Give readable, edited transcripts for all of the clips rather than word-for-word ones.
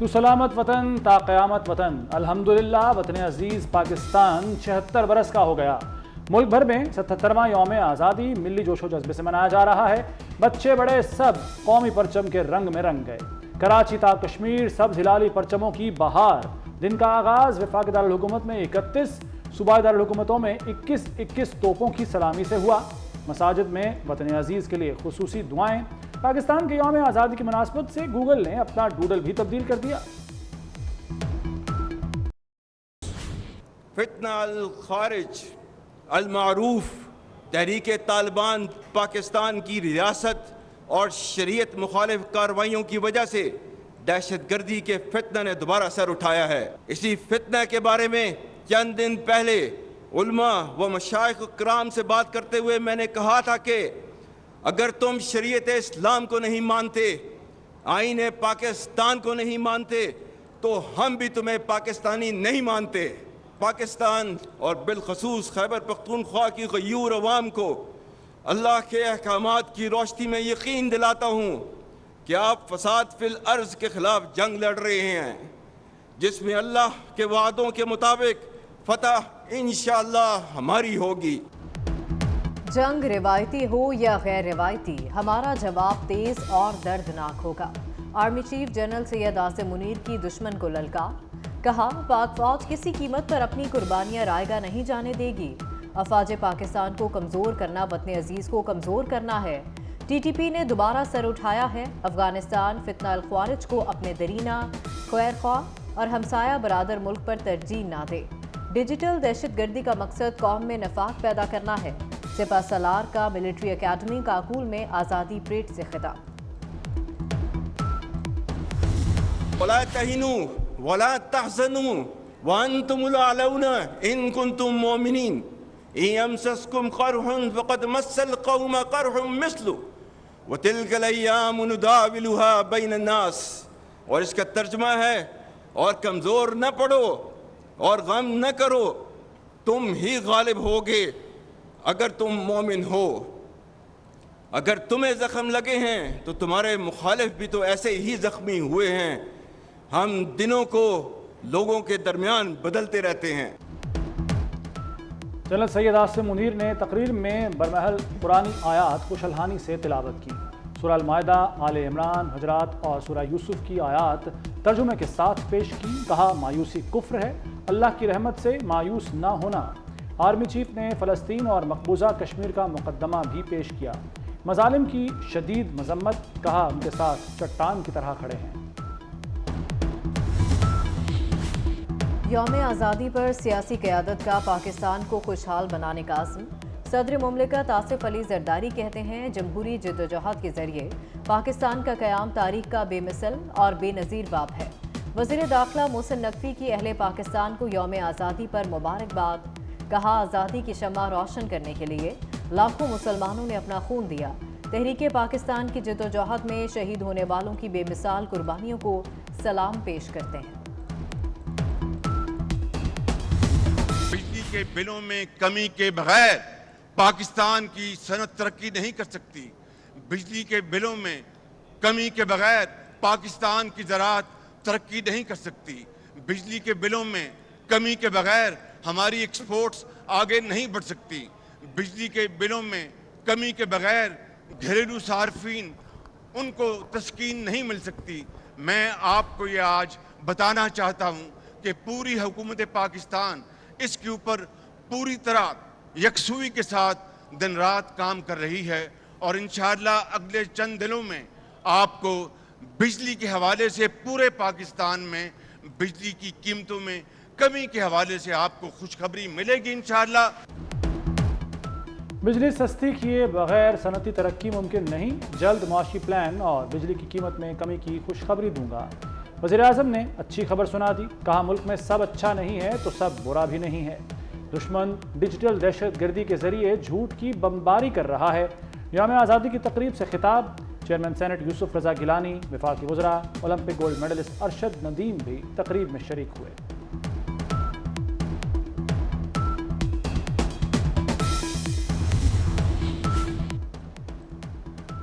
تو سلامت وطن تا قیامت وطن، الحمدللہ وطن عزیز پاکستان 76 برس کا ہو گیا۔ ملک بھر میں 77واں یوم آزادی ملی جوش و جذبے سے منایا جا رہا ہے۔ بچے بڑے سب قومی پرچم کے رنگ میں رنگ گئے۔ کراچی تا کشمیر سب ہلالی پرچموں کی بہار۔ دن کا آغاز وفاقی دارالحکومت میں 31، صوبائی دارالحکومتوں میں 21 توپوں کی سلامی سے ہوا۔ مساجد میں وطن عزیز کے لیے خصوصی دعائیں۔ پاکستان کے یوم آزادی کی مناسبت سے گوگل نے اپنا ڈوڈل بھی تبدیل کر دیا۔ فتنہ الخارج المعروف تحریک طالبان پاکستان کی ریاست اور شریعت مخالف کارروائیوں کی وجہ سے دہشت گردی کے فتنہ نے دوبارہ سر اٹھایا ہے۔ اسی فتنہ کے بارے میں چند دن پہلے علماء و مشائخ کرام سے بات کرتے ہوئے میں نے کہا تھا کہ اگر تم شریعت اسلام کو نہیں مانتے، آئین پاکستان کو نہیں مانتے، تو ہم بھی تمہیں پاکستانی نہیں مانتے۔ پاکستان اور بالخصوص خیبر پختونخوا کی غیور عوام کو اللہ کے احکامات کی روشنی میں یقین دلاتا ہوں کہ آپ فساد فی الارض کے خلاف جنگ لڑ رہے ہیں، جس میں اللہ کے وعدوں کے مطابق فتح انشاءاللہ ہماری ہوگی۔ جنگ روایتی ہو یا غیر روایتی، ہمارا جواب تیز اور دردناک ہوگا۔ Army chief general Syed Asim Munir کی دشمن کو للکار، کہا پاک فوج کسی قیمت پر اپنی قربانیاں رائیگاں نہیں جانے دے گی۔ افواج پاکستان کو کمزور کرنا وطن عزیز کو کمزور کرنا ہے۔ ٹی ٹی پی نے دوبارہ سر اٹھایا ہے۔ افغانستان فتنہ الخوارج کو اپنے درینہ، خیر خواہ اور ہمسایہ برادر ملک پر ترجیح نہ دے۔ ڈیجیٹل دہشت گردی کا مقصد قوم میں نفاق پیدا کرنا ہے۔ سپہ سالار کا ملٹری اکیڈمی کاکول میں آزادی پریڈ سے خطاب۔ وَلَا تَهِنُوا وَلَا تَحْزَنُوا وَأَنْتُمُ الْأَعْلَوْنَ إِن كُنتُم مُّؤْمِنِينَ إِن يَمْسَسْكُمْ قَرْحٌ فَقَدْ مَسَّ الْقَوْمَ قَرْحٌ مِثْلُهُ وَتِلْكَ الْأَيَّامُ نُدَاوِلُهَا بَيْنَ النَّاسِ، اور اس کا ترجمہ ہے، اور کمزور نہ پڑو اور غم نہ کرو، تم ہی غالب ہوگے اگر تم مومن ہو۔ اگر تمہیں زخم لگے ہیں تو تمہارے مخالف بھی تو ایسے ہی زخمی ہوئے ہیں۔ ہم دنوں کو لوگوں کے درمیان بدلتے رہتے ہیں۔ جنرل سید عاصم منیر نے تقریر میں برمحل قرآنی آیات کو شلہانی سے تلاوت کی۔ سورہ المائدہ، آل عمران، حجرات اور سورہ یوسف کی آیات ترجمے کے ساتھ پیش کی۔ کہا مایوسی کفر ہے، اللہ کی رحمت سے مایوس نہ ہونا۔ آرمی چیف نے فلسطین اور مقبوضہ کشمیر کا مقدمہ بھی پیش کیا۔ مظالم کی شدید مذمت، کہا ان کے ساتھ چٹان کی طرح کھڑے ہیں۔ یوم آزادی پر سیاسی قیادت کا پاکستان کو خوشحال بنانے کا عزم۔ صدر مملکت آصف علی زرداری کہتے ہیں جمہوری جدوجہد کے ذریعے پاکستان کا قیام تاریخ کا بے مثل اور بے نظیر باب ہے۔ وزیر داخلہ محسن نقوی کی اہل پاکستان کو یوم آزادی پر مبارکباد، کہا آزادی کی شمع روشن کرنے کے لیے لاکھوں مسلمانوں نے اپنا خون دیا۔ تحریک پاکستان کی جدوجہد میں شہید ہونے والوں کی بے مثال قربانیوں کو سلام پیش کرتے ہیں۔ بجلی کے بلوں میں کمی کے بغیر پاکستان کی صنعت ترقی نہیں کر سکتی۔ بجلی کے بلوں میں کمی کے بغیر پاکستان کی زراعت ترقی نہیں کر سکتی۔ بجلی کے بلوں میں کمی کے بغیر ہماری ایکسپورٹس آگے نہیں بڑھ سکتی۔ بجلی کے بلوں میں کمی کے بغیر گھریلو صارفین ان کو تسکین نہیں مل سکتی۔ میں آپ کو یہ آج بتانا چاہتا ہوں کہ پوری حکومت پاکستان اس کے اوپر پوری طرح یکسوئی کے ساتھ دن رات کام کر رہی ہے، اور انشاءاللہ اگلے چند دنوں میں آپ کو بجلی کے حوالے سے پورے پاکستان میں بجلی کی قیمتوں میں کمی کے حوالے سے آپ کو خوشخبری ملے گی انشاءاللہ۔ بجلی سستی کیے بغیر صنعتی ترقی ممکن نہیں، جلد معاشی پلان اور بجلی کی قیمت میں کمی کی خوشخبری دوں گا۔ وزیراعظم نے اچھی خبر سنا دی، کہا ملک میں سب اچھا نہیں ہے تو سب برا بھی نہیں ہے۔ دشمن ڈیجیٹل دہشت گردی کے ذریعے جھوٹ کی بمباری کر رہا ہے۔ یوم آزادی کی تقریب سے خطاب، چیئرمین سینٹ یوسف رضا گیلانی، وفاقی وزراء، Olympic gold medallist Arshad Nadeem بھی تقریب میں شریک ہوئے۔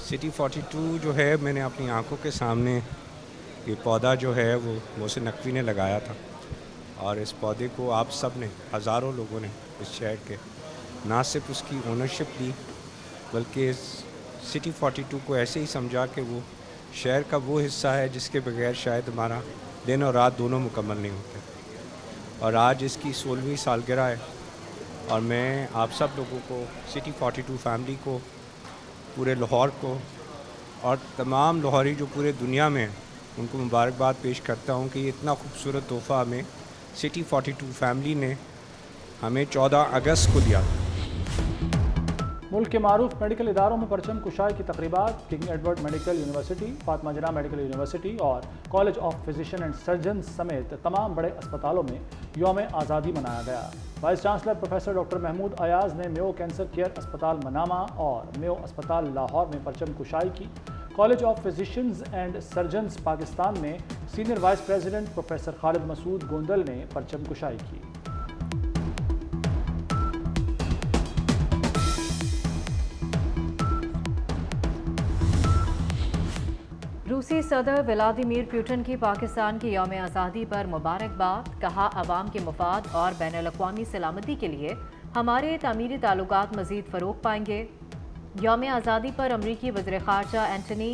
سٹی 42 جو ہے میں نے اپنی آنکھوں کے سامنے یہ پودا جو ہے وہ محسن نقوی نے لگایا تھا، اور اس پودے کو آپ سب نے، ہزاروں لوگوں نے اس شہر کے نہ صرف اس کی اونرشپ لی بلکہ اس سٹی 42 کو ایسے ہی سمجھا کہ وہ شہر کا وہ حصہ ہے جس کے بغیر شاید ہمارا دن اور رات دونوں مکمل نہیں ہوتے۔ اور آج اس کی 16ویں سالگرہ ہے، اور میں آپ سب لوگوں کو، سٹی 42 فیملی کو، پورے لاہور کو اور تمام لاہوری جو پورے دنیا میں ہیں ان کو مبارکباد پیش کرتا ہوں کہ یہ اتنا خوبصورت تحفہ ہمیں سٹی 42 فیملی نے ہمیں 14 اگست کو دیا۔ ملک کے معروف میڈیکل اداروں میں پرچم کشائی کی تقریبات King Edward medical university, Fatima Jinnah medical university اور college of physician and surgeons سمیت تمام بڑے اسپتالوں میں یوم آزادی منایا گیا۔ Vice chancellor professor doctor Mahmood Ayaz نے میو کینسر کیئر اسپتال منامہ اور میو اسپتال لاہور میں پرچم کشائی کی۔ College of فزیشینز and surgeons Pakistan میں سینئر وائس پریزیڈنٹ پروفیسر خالد مسعود گوندل نے پرچم کشائی کی۔ روسی صدر ولادیمیر پوٹن کی پاکستان کی یوم آزادی پر مبارکباد، کہا عوام کے مفاد اور بین الاقوامی سلامتی کے لیے ہمارے تعمیری تعلقات مزید فروغ پائیں گے۔ یوم آزادی پر امریکی وزیر خارجہ اینٹنی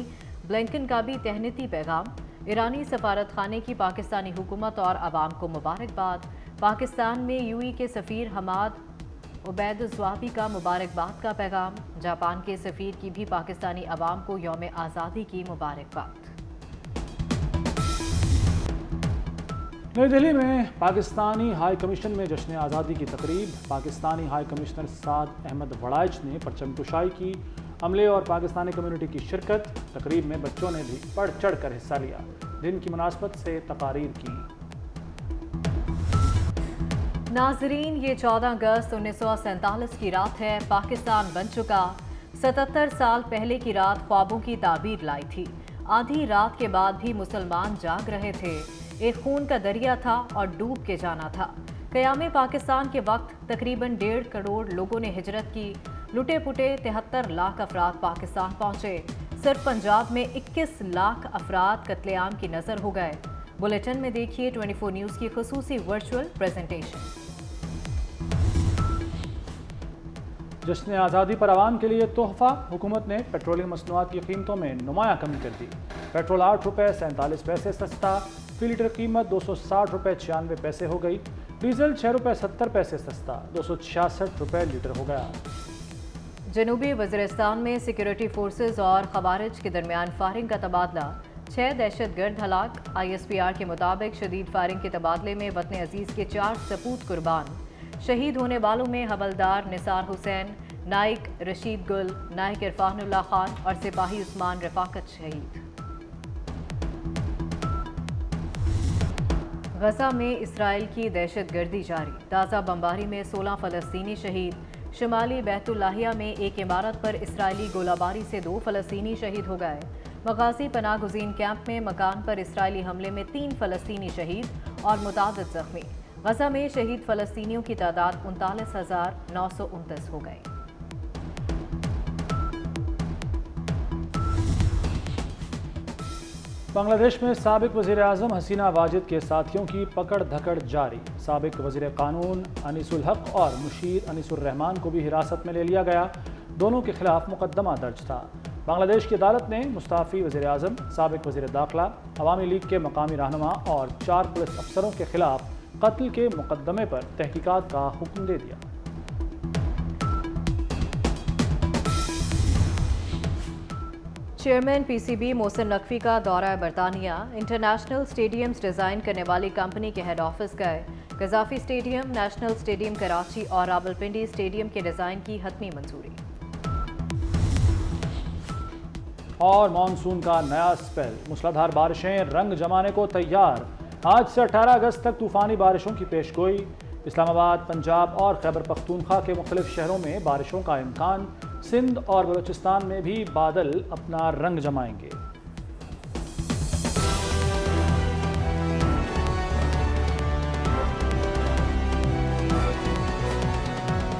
بلنکن کا بھی تہنیتی پیغام، ایرانی سفارت خانے کی پاکستانی حکومت اور عوام کو مبارکباد۔ پاکستان میں یو اے کے سفیر حماد عبید الزوابی کا مبارکباد کا پیغام، جاپان کے سفیر کی بھی پاکستانی عوام کو یوم آزادی کی مبارکباد۔ نئی دہلی میں پاکستانی ہائی کمیشن میں جشن آزادی کی تقریب، پاکستانی ہائی کمشنر سعد احمد وڑائچ نے پرچم کشائی کی، عملے اور پاکستانی کمیونٹی کی شرکت، تقریب میں بچوں نے بھی بڑھ چڑھ کر حصہ لیا، دن کی مناسبت سے تقاریر کی۔ ناظرین، یہ 14 اگست 1947 کی رات ہے، پاکستان بن چکا۔ 77 سال پہلے کی رات خوابوں کی تعبیر لائی تھی، آدھی رات کے بعد بھی مسلمان جاگ رہے تھے، ایک خون کا دریا تھا اور ڈوب کے جانا تھا۔ قیام پاکستان کے وقت تقریباً 1.5 کروڑ لوگوں نے ہجرت کی، لٹے پٹے 73 لاکھ افراد پاکستان پہنچے، صرف پنجاب میں 21 لاکھ افراد قتل عام کی نظر ہو گئے۔ بلیٹن میں دیکھیے 24 نیوز کی خصوصی ورچوئل پریزنٹیشن۔ جشن آزادی پر عوام کے لیے تحفہ، حکومت نے پیٹرولیم مصنوعات کی قیمتوں میں نمایاں کمی کر دی، پیٹرول 8 روپے 47 پیسے سستا، فی لیٹر قیمت 260 روپے 96 پیسے ہو گئی، ڈیزل 6 روپے 70 پیسے سستا 266 روپے لیٹر ہو گیا۔ جنوبی وزیرستان میں سیکیورٹی فورسز اور خوارج کے درمیان فائرنگ کا تبادلہ، 6 دہشت گرد ہلاک، ISPR کے مطابق شدید فائرنگ کے تبادلے میں وطن عزیز کے 4 سپوت قربان، شہید ہونے والوں میں حوالدار نثار حسین، نائک رشید گل، نائک عرفان اللہ خان اور سپاہی عثمان رفاقت شہید۔ غزہ میں اسرائیل کی دہشت گردی جاری، تازہ بمباری میں 16 فلسطینی شہید، شمالی بیت اللحیہ میں ایک عمارت پر اسرائیلی گولہ باری سے 2 فلسطینی شہید ہو گئے، مغازی پناہ گزین کیمپ میں مکان پر اسرائیلی حملے میں 3 فلسطینی شہید اور متعدد زخمی، غزہ میں شہید فلسطینیوں کی تعداد 39,929 ہو گئی۔ بنگلہ دیش میں سابق وزیر اعظم حسینہ واجد کے ساتھیوں کی پکڑ دھکڑ جاری، سابق وزیر قانون انیس الحق اور مشیر انیس الرحمان کو بھی حراست میں لے لیا گیا، دونوں کے خلاف مقدمہ درج تھا۔ بنگلہ دیش کی عدالت نے مستعفی وزیر اعظم، سابق وزیر داخلہ، عوامی لیگ کے مقامی رہنما اور 4 پولیس افسروں کے خلاف قتل کے مقدمے پر تحقیقات کا حکم دے دیا۔ چیئرمین PCB محسن نقوی کا دورہ برطانیہ، انٹرنیشنل سٹیڈیمز ڈیزائن کرنے والی کمپنی کے ہیڈ آفس گئے، Gaddafi stadium, national stadium Karachi اور راولپنڈی سٹیڈیم کے ڈیزائن کی حتمی منظوری۔ اور مانسون کا نیا اسپیل، موسلادھار بارشیں رنگ جمانے کو تیار، آج سے 18 اگست تک طوفانی بارشوں کی پیش گوئی، اسلام آباد، پنجاب اور خیبر پختونخوا کے مختلف شہروں میں بارشوں کا امکان، سندھ اور بلوچستان میں بھی بادل اپنا رنگ جمائیں گے۔